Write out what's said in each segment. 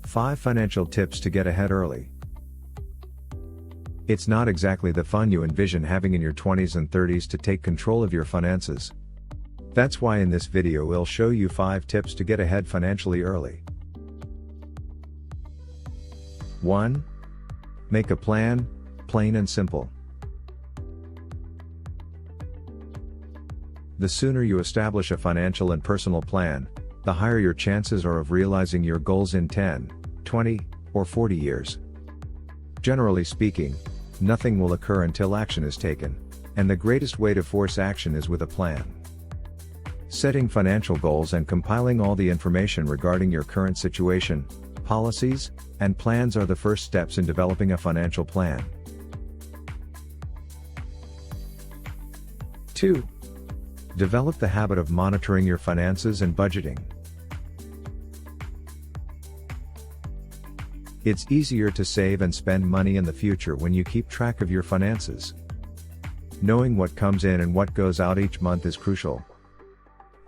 5 Financial Tips to Get Ahead Early. It's not exactly the fun you envision having in your 20s and 30s to take control of your finances. That's why in this video we'll show you 5 tips to get ahead financially early. 1. Make a plan, plain and simple. The sooner you establish a financial and personal plan, the higher your chances are of realizing your goals in 10, 20, or 40 years. Generally speaking, nothing will occur until action is taken, and the greatest way to force action is with a plan. Setting financial goals and compiling all the information regarding your current situation, policies, and plans are the first steps in developing a financial plan. 2. Develop the habit of monitoring your finances and budgeting. It's easier to save and spend money in the future when you keep track of your finances. Knowing what comes in and what goes out each month is crucial.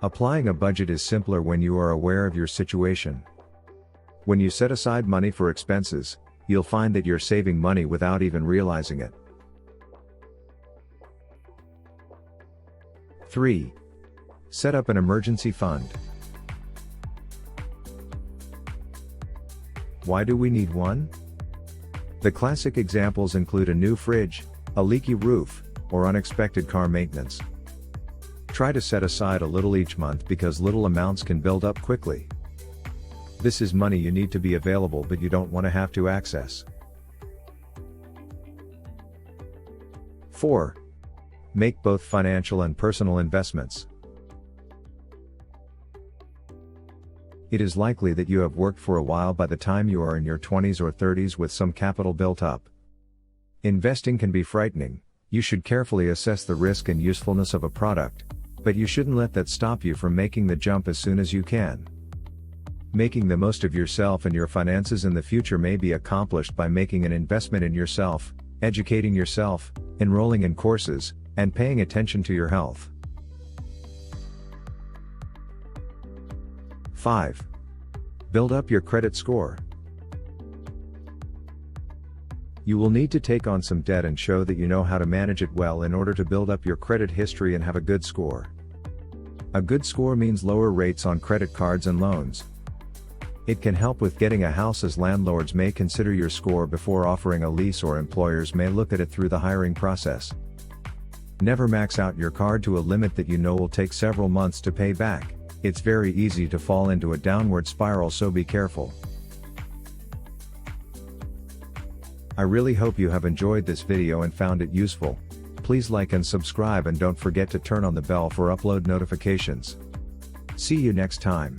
Applying a budget is simpler when you are aware of your situation. When you set aside money for expenses, you'll find that you're saving money without even realizing it. 3. Set up an emergency fund. Why do we need one? The classic examples include a new fridge, a leaky roof, or unexpected car maintenance. Try to set aside a little each month because little amounts can build up quickly. This is money you need to be available but you don't want to have to access. 4. Make both financial and personal investments. It is likely that you have worked for a while by the time you are in your 20s or 30s with some capital built up. Investing can be frightening. You should carefully assess the risk and usefulness of a product, but you shouldn't let that stop you from making the jump as soon as you can. Making the most of yourself and your finances in the future may be accomplished by making an investment in yourself, educating yourself, enrolling in courses, and paying attention to your health. 5. Build up your credit score. You will need to take on some debt and show that you know how to manage it well in order to build up your credit history and have a good score. A good score means lower rates on credit cards and loans. It can help with getting a house as landlords may consider your score before offering a lease or employers may look at it through the hiring process. Never max out your card to a limit that you know will take several months to pay back. It's very easy to fall into a downward spiral, so be careful. I really hope you have enjoyed this video and found it useful. Please like and subscribe and don't forget to turn on the bell for upload notifications. See you next time.